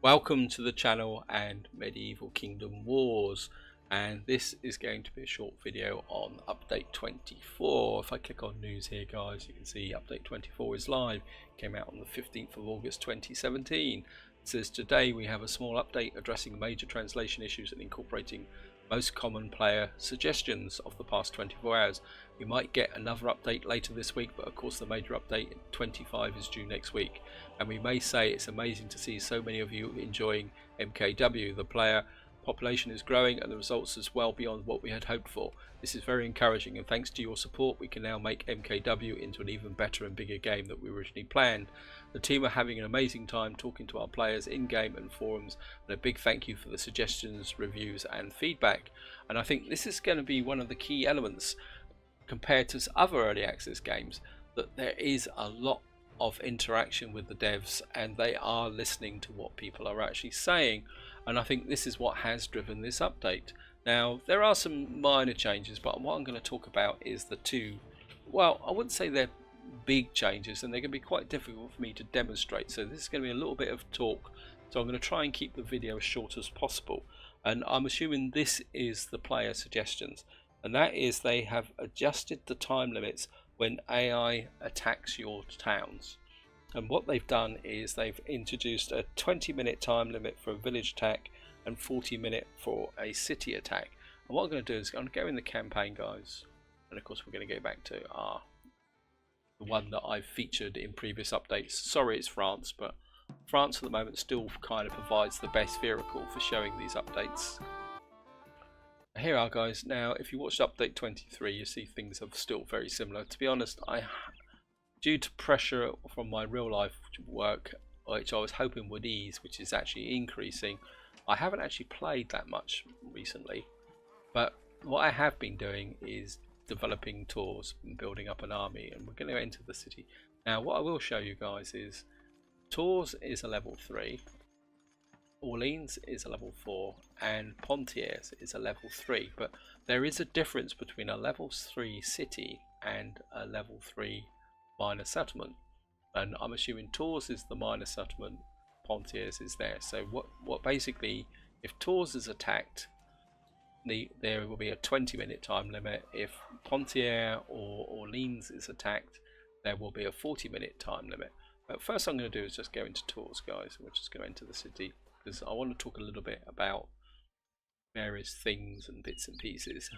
Welcome to the channel and Medieval Kingdom Wars, and this is going to be a short video on update 24. If I click on news here, guys, you can see update 24 is live. Came out on the 15th of August 2017. It says today we have a small update addressing major translation issues and incorporating most common player suggestions of the past 24 hours. We might get another update later this week, but of course the major update 25 is due next week. And we may say it's amazing to see so many of you enjoying MKW. The player population is growing and the results is well beyond what we had hoped for. This is very encouraging, and thanks to your support we can now make MKW into an even better and bigger game than we originally planned. The team are having an amazing time talking to our players in game and forums, and a big thank you for the suggestions, reviews and feedback. And I think this is going to be one of the key elements compared to other early access games, that there is a lot of interaction with the devs and they are listening to what people are actually saying, and I think this is what has driven this update. Now there are some minor changes, but what I'm going to talk about is the two, well, I wouldn't say they're big changes, and they're going to be quite difficult for me to demonstrate, so this is going to be a little bit of talk, so I'm going to try and keep the video as short as possible. And I'm assuming this is the player suggestions, and that is they have adjusted the time limits when AI attacks your towns. And what they've done is they've introduced a 20-minute time limit for a village attack and 40-minute for a city attack. And what I'm going to do is I'm going to go in the campaign, guys, and of course we're going to go back to the one that I've featured in previous updates. Sorry, it's France, but France at the moment still kind of provides the best vehicle for showing these updates. Here are, guys. Now if you watched update 23, you see things are still very similar. To be honest, due to pressure from my real life work, which I was hoping would ease, which is actually increasing, I haven't actually played that much recently. But what I have been doing is developing tours and building up an army, and we're going to enter the city. Now what I will show you guys is Tours is a level 3, Orleans is a level 4, and Poitiers is a level 3, but there is a difference between a level 3 city and a level 3 minor settlement, and I'm assuming Tours is the minor settlement, Poitiers is there. So what basically, if Tours is attacked, there will be a 20-minute time limit. If Poitiers or Orleans is attacked, there will be a 40-minute time limit. But first I'm going to do is just go into Tours, guys. We're just going to enter the city because I want to talk a little bit about various things and bits and pieces.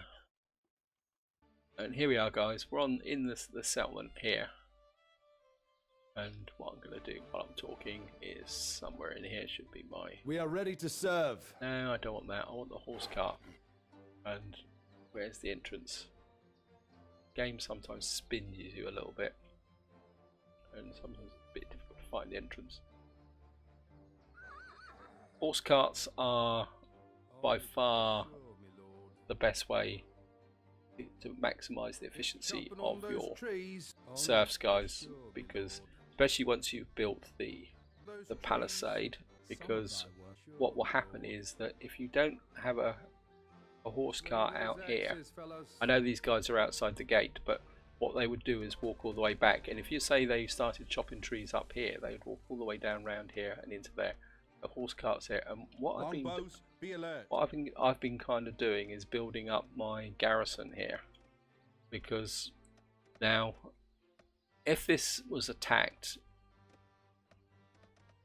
And here we are, guys. We're in the settlement here. And what I'm going to do while I'm talking is somewhere in here should be my... We are ready to serve. No, I don't want that. I want the horse cart. And where's the entrance? Game sometimes spins you a little bit, and sometimes it's a bit difficult to find the entrance. Horse carts are by far the best way to maximise the efficiency of your serfs, guys, because especially once you've built the palisade, because what will happen is that if you don't have a horse cart out here, I know these guys are outside the gate, but what they would do is walk all the way back, and if you say they started chopping trees up here, they would walk all the way down round here and into there. The horse carts here, and what I've been kind of doing is building up my garrison here, because now if this was attacked,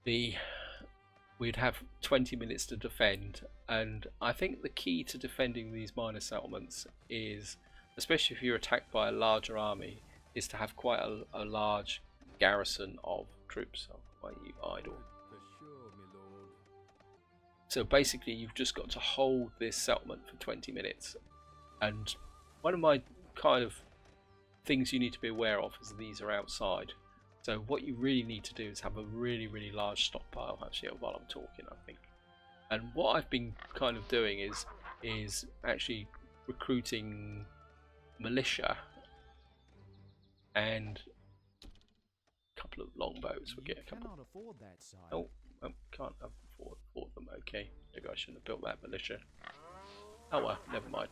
we'd have 20 minutes to defend, and I think the key to defending these minor settlements is, especially if you're attacked by a larger army, is to have quite a large garrison of troops. Why are you idle? So basically you've just got to hold this settlement for 20 minutes, and one of my kind of things you need to be aware of is these are outside. So what you really need to do is have a really large stockpile actually while I'm talking, I think. And what I've been kind of doing is actually recruiting militia and a couple of longbows. We'll get a couple. Oh, can't afford them. Okay, maybe I shouldn't have built that militia. Oh well, never mind.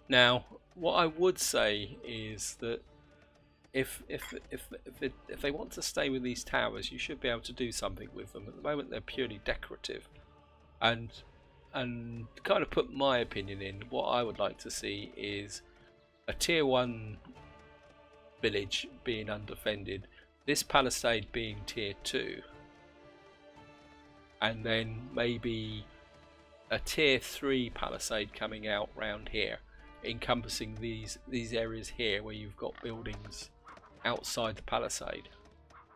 Now, what I would say is that if they want to stay with these towers, you should be able to do something with them. At the moment, they're purely decorative, and to kind of put my opinion in, what I would like to see is a tier 1 village being undefended, this palisade being tier 2, and then maybe a tier 3 palisade coming out round here, encompassing these areas here where you've got buildings outside the palisade.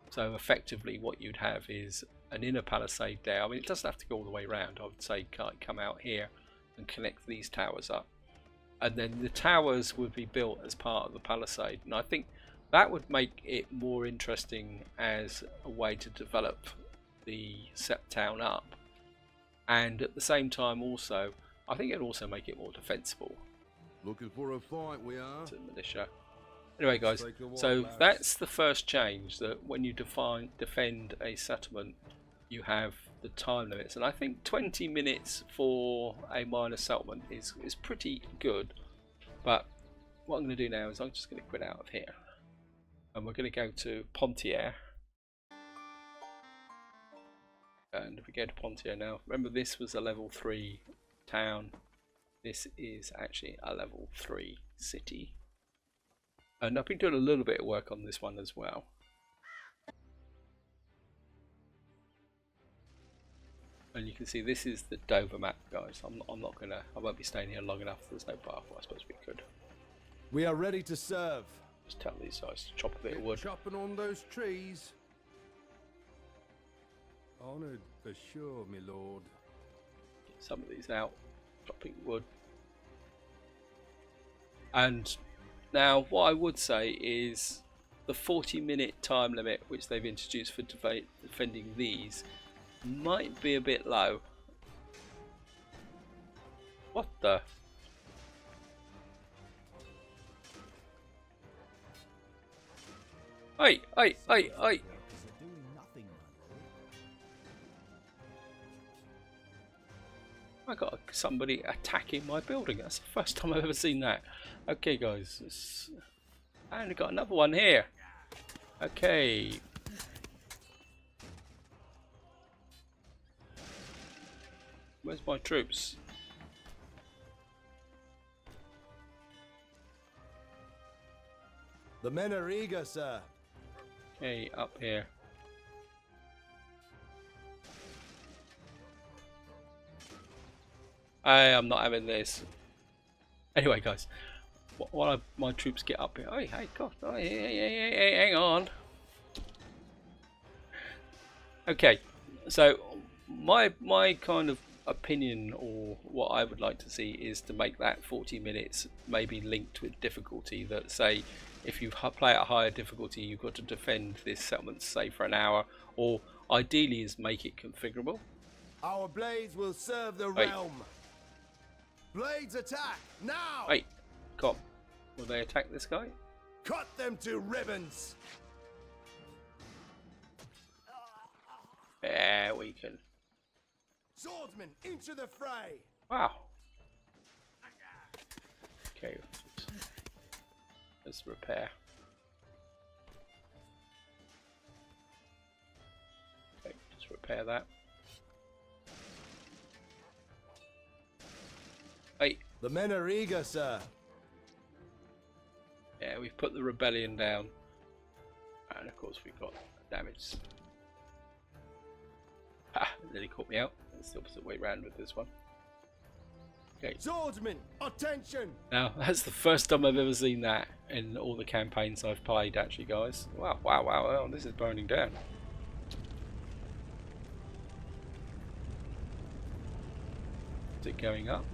So effectively what you'd have is an inner palisade there. I mean, it doesn't have to go all the way around. I would say come out here and connect these towers up, and then the towers would be built as part of the palisade, and I think that would make it more interesting as a way to develop the set town up, and at the same time also I think it'd also make it more defensible. Looking for a fight, we are. To militia. Anyway guys, so that's the first change, that when you defend a settlement you have the time limits, and I think 20 minutes for a minor settlement is pretty good. But what I'm going to do now is I'm just going to quit out of here, and we're going to go to Pontier. And if we go to Pontier now, remember this was a level 3 town, this is actually a level 3 city. And I've been doing a little bit of work on this one as well. And you can see this is the Dover map, guys. I won't be staying here long enough. There's no path. I suppose we could. We are ready to serve. Just tell these guys to chop a bit of wood. Chopping on those trees. Honoured for sure, my lord. Get some of these out. Chopping wood. And now what I would say is the 40-minute time limit which they've introduced for defending these might be a bit low. What the? Hey! I got somebody attacking my building. That's the first time I've ever seen that. Okay guys, and we got another one here. Okay. Where's my troops? The men are eager, sir. Okay, up here. I'm not having this. Anyway, guys, while my troops get up here. Hey, God, hey, hang on. Okay, so my kind of opinion, or what I would like to see, is to make that 40 minutes maybe linked with difficulty. That say, if you play at a higher difficulty, you've got to defend this settlement, say, for an hour, or ideally is make it configurable. Our blades will serve the realm. Blades attack now! Wait, come on. Will they attack this guy? Cut them to ribbons! Yeah, we can. Swordsmen, into the fray! Wow. Okay, let's repair. Okay, just repair that. Hey. The men are eager, sir. Yeah, we've put the rebellion down. And of course we've got damage. Ah, nearly caught me out. It's the opposite way round with this one. Okay. Swordsmen, attention! Now, that's the first time I've ever seen that in all the campaigns I've played, actually, guys. Wow, wow, wow, oh, this is burning down. Is it going up?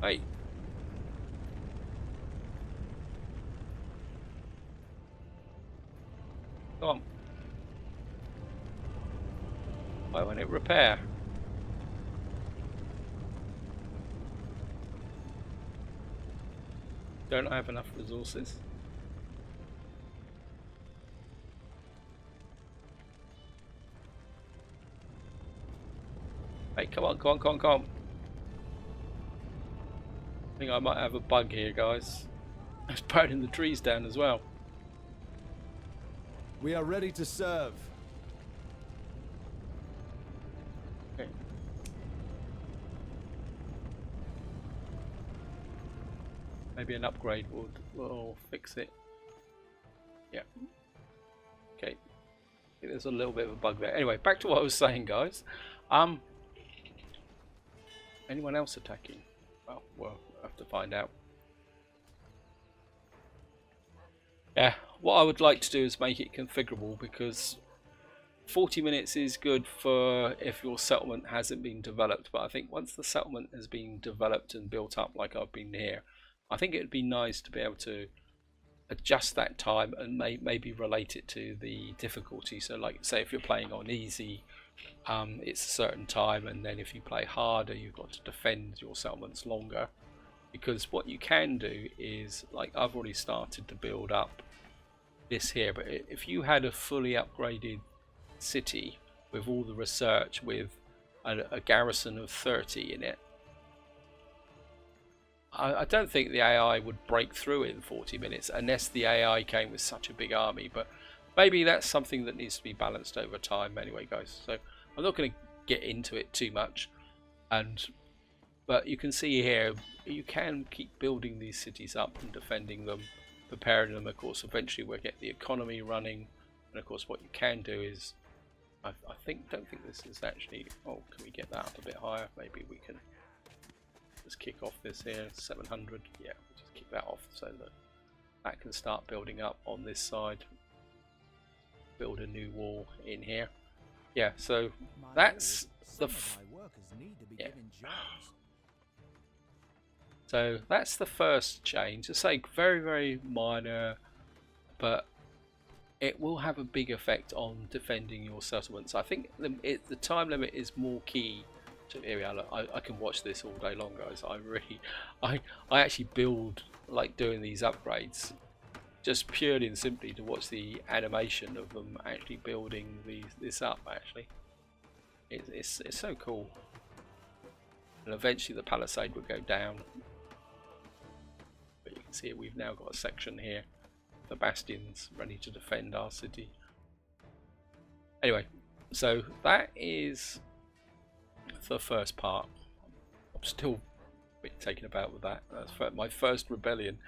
Hey. Come on. Why won't it repair? Don't I have enough resources? Hey, come on, come on, come on, come on. I think I might have a bug here, guys. It's burning the trees down as well. We are ready to serve. Okay. Maybe an upgrade will fix it. Yeah. Okay. There's a little bit of a bug there. Anyway, back to what I was saying, guys. Anyone else attacking? Well, we'll have to find out. Yeah, what I would like to do is make it configurable, because 40 minutes is good for if your settlement hasn't been developed, but I think once the settlement has been developed and built up like I've been here, I think it would be nice to be able to adjust that time and maybe relate it to the difficulty. So like, say if you're playing on easy, it's a certain time, and then if you play harder, you've got to defend your settlements longer. Because what you can do is, like, I've already started to build up this here, but if you had a fully upgraded city with all the research, with a garrison of 30 in it, I don't think the AI would break through in 40 minutes unless the AI came with such a big army. But maybe that's something that needs to be balanced over time anyway, guys. So I'm not going to get into it too much, but you can see here, you can keep building these cities up and defending them, preparing them. Of course, eventually we'll get the economy running, and of course what you can do is, I don't think this is actually, oh, can we get that up a bit higher? Maybe we can just kick off this here, 700, yeah, we'll just kick that off so that that can start building up on this side. Build a new wall in here. Yeah, so that's the So that's the first change. It's like very, very minor, but it will have a big effect on defending your settlements. I think the time limit is more key to. Here we are. Look, I can watch this all day long, guys. I actually build, like, doing these upgrades just purely and simply to watch the animation of them actually building this up. Actually, it's so cool. And eventually the palisade will go down. But you can see we've now got a section here, the bastions ready to defend our city. Anyway, so that is the first part. I'm still a bit taken aback with that. That's my first rebellion,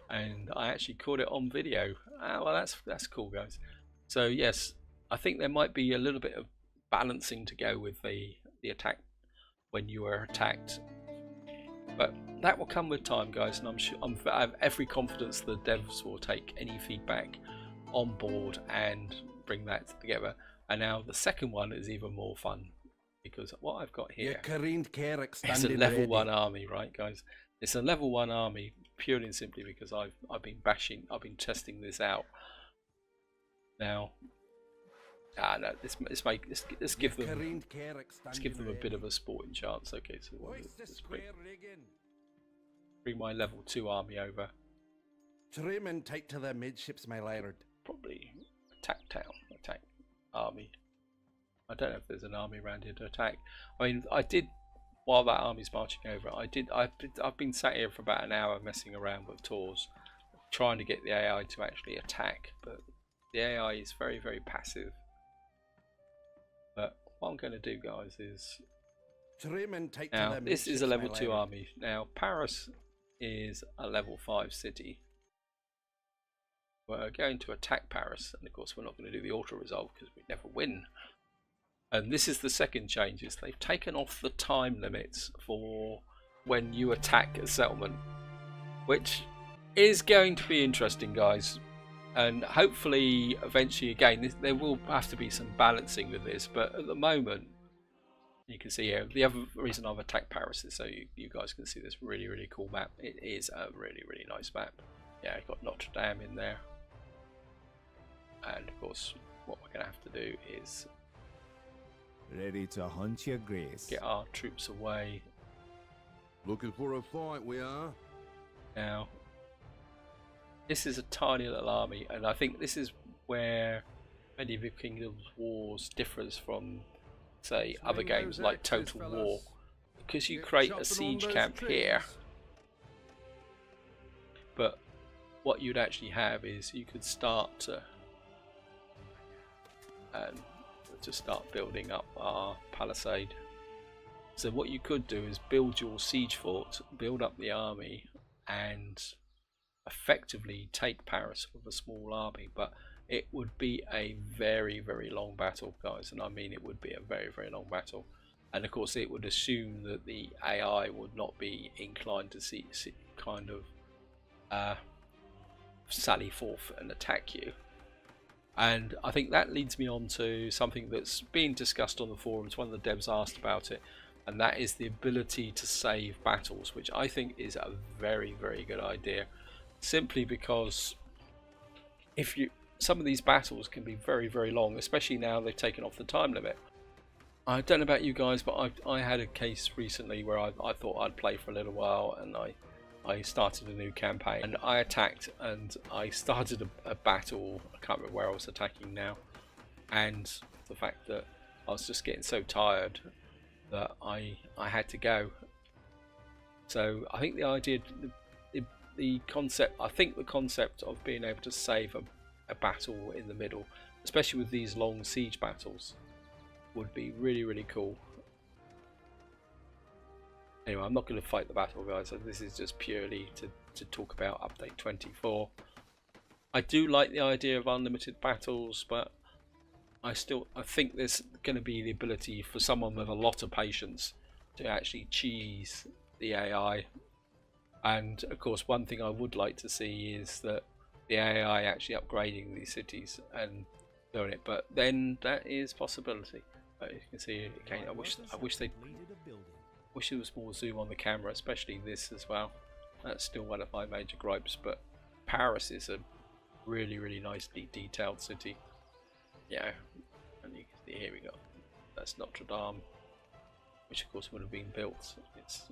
and I actually caught it on video. Well, that's cool, guys. So yes, I think there might be a little bit of balancing to go with the attack when you are attacked, but that will come with time, guys, and I have every confidence the devs will take any feedback on board and bring that together. And now the second one is even more fun, because what I've got here is a level 1 army, right, guys? It's a level 1 army purely and simply because I've been testing this out. Now, no, let's give them a bit of a sporting chance. Okay, so let's bring my level 2 army over. Trim and tight to their midships, my lord. Probably attack army. I don't know if there's an army around here to attack. I mean, I did, while that army's marching over, I've been sat here for about an hour messing around with tours, trying to get the AI to actually attack, but the AI is very, very passive. But what I'm going to do, guys, is now this is a level 2 army. Now Paris is a level 5 city. We're going to attack Paris, and of course we're not going to do the auto resolve because we never win. And this is the second change, is they've taken off the time limits for when you attack a settlement, which is going to be interesting, guys. And hopefully eventually, again, there will have to be some balancing with this, but at the moment you can see here, the other reason I've attacked Paris is so you guys can see this really, really cool map. It is a really, really nice map. Yeah, I've got Notre Dame in there, and of course what we're going to have to do is ready to hunt your grace. Get our troops away. Looking for a fight, we are. Now, this is a tiny little army, and I think this is where Medieval Kingdoms Wars differs from, say, other games like Total War, because you create a siege camp here, but what you'd actually have is you could start to and to start building up our palisade. So what you could do is build your siege fort, build up the army, and effectively take Paris with a small army, but it would be a very, very long battle, guys, and I mean it would be a very, very long battle. And of course it would assume that the AI would not be inclined to see kind of sally forth and attack you. And I think that leads me on to something that's been discussed on the forums. One of the devs asked about it, and that is the ability to save battles, which I think is a very, very good idea, simply because some of these battles can be very, very long, especially now they've taken off the time limit. I don't know about you guys, but I had a case recently where I thought I'd play for a little while, and I started a new campaign and I attacked, and I started a battle. I can't remember where I was attacking now, and the fact that I was just getting so tired that I had to go. So I think the idea, the concept, I think the concept of being able to save a battle in the middle, especially with these long siege battles, would be really, really cool. Anyway, I'm not going to fight the battle, guys, so this is just purely to talk about update 24. I do like the idea of unlimited battles, but I think there's going to be the ability for someone with a lot of patience to actually cheese the AI. And of course, one thing I would like to see is that the AI actually upgrading these cities and doing it, but then that is a possibility. But you can see again, I wish there was more zoom on the camera, especially this as well. That's still one of my major gripes, but Paris is a really, really nicely detailed city. Yeah, and you can see here we go. That's Notre Dame, which of course would have been built. It's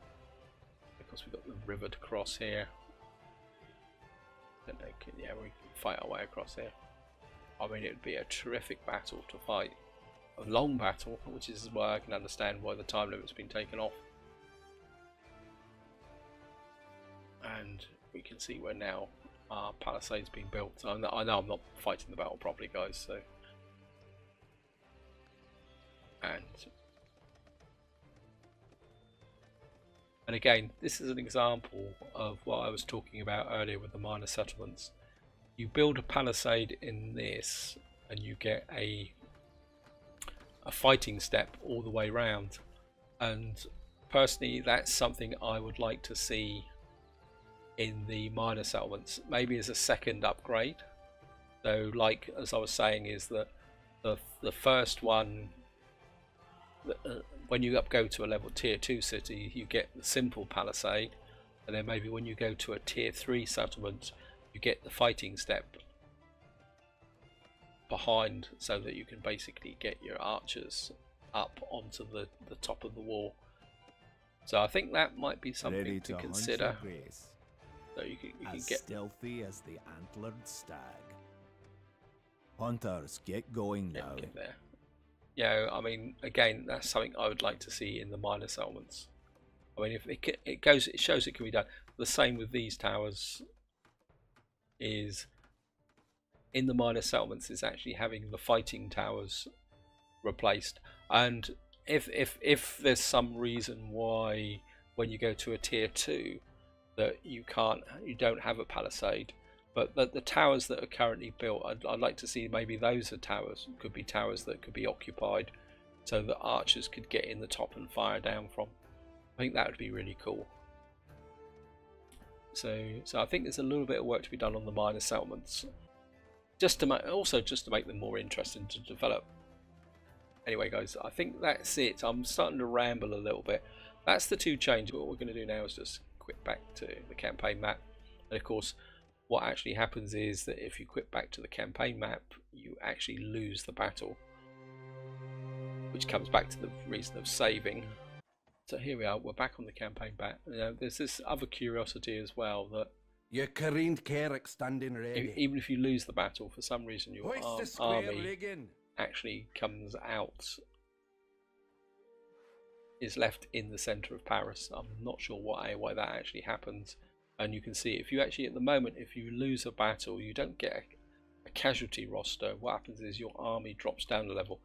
because we've got the river to cross here. And yeah, we can fight our way across here. I mean, it would be a terrific battle to fight. A long battle, which is why I can understand why the time limit's been taken off. And we can see where now our palisade's being built. So I know I'm not fighting the battle properly, guys. So, and again, this is an example of what I was talking about earlier with the minor settlements. You build a palisade in this, and you get a fighting step all the way round. And personally, that's something I would like to see in the minor settlements, maybe as a second upgrade. So, like as I was saying, is that the first one, when you go to a level tier 2 city, you get the simple palisade, and then maybe when you go to a tier 3 settlement, you get the fighting step behind, so that you can basically get your archers up onto the top of the wall. So I think that might be something to consider. So you can get stealthy as the antlered stag. Hunters, get going now. Get there. Yeah, I mean, again, that's something I would like to see in the minor settlements. I mean, if it shows it can be done. The same with these towers is in the minor settlements is actually having the fighting towers replaced. And if there's some reason why when you go to a tier 2 that you don't have a palisade, but the towers that are currently built, I'd like to see maybe those are towers, could be towers that could be occupied, so that archers could get in the top and fire down from. I think that would be really cool. So I think there's a little bit of work to be done on the minor settlements, just to make them more interesting to develop. Anyway, guys, I think that's it. I'm starting to ramble a little bit. That's the two changes. What we're going to do now is just quit back to the campaign map, and of course, what actually happens is that if you quit back to the campaign map, you actually lose the battle, which comes back to the reason of saving. So here we are, we're back on the campaign map. There's this other curiosity as well, that your careened Carrick standing ready. Even if you lose the battle, for some reason your army actually comes out, is left in the centre of Paris. I'm not sure why that actually happens. And you can see, if you actually, at the moment, if you lose a battle, you don't get a casualty roster, what happens is your army drops down a level.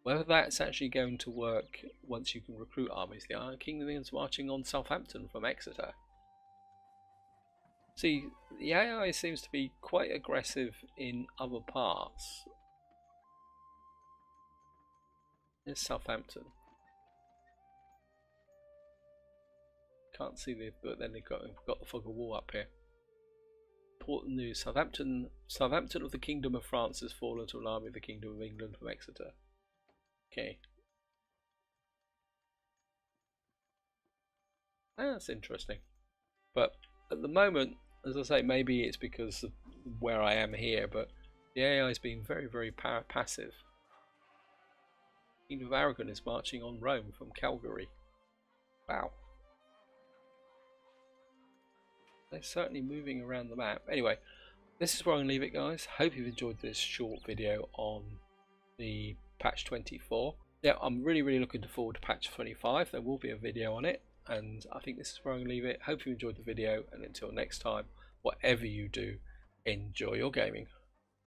Whether that's actually going to work once you can recruit armies. The Iron Kingdom is marching on Southampton from Exeter. See, the AI seems to be quite aggressive in other parts. There's Southampton. Can't see the, but then we've got the fog of war up here. Important news: Southampton of the Kingdom of France has fallen to an army of the Kingdom of England from Exeter. Okay, that's interesting. But at the moment, as I say, maybe it's because of where I am here, but the AI has been very, very passive. Kingdom of Aragon is marching on Rome from Calgary. Wow. They're certainly moving around the map. Anyway, this is where I'm going to leave it, guys. Hope you've enjoyed this short video on the patch 24. Yeah, I'm really looking forward to patch 25. There will be a video on it, and I think this is where I'm going to leave it. Hope you enjoyed the video, and until next time, whatever you do, enjoy your gaming.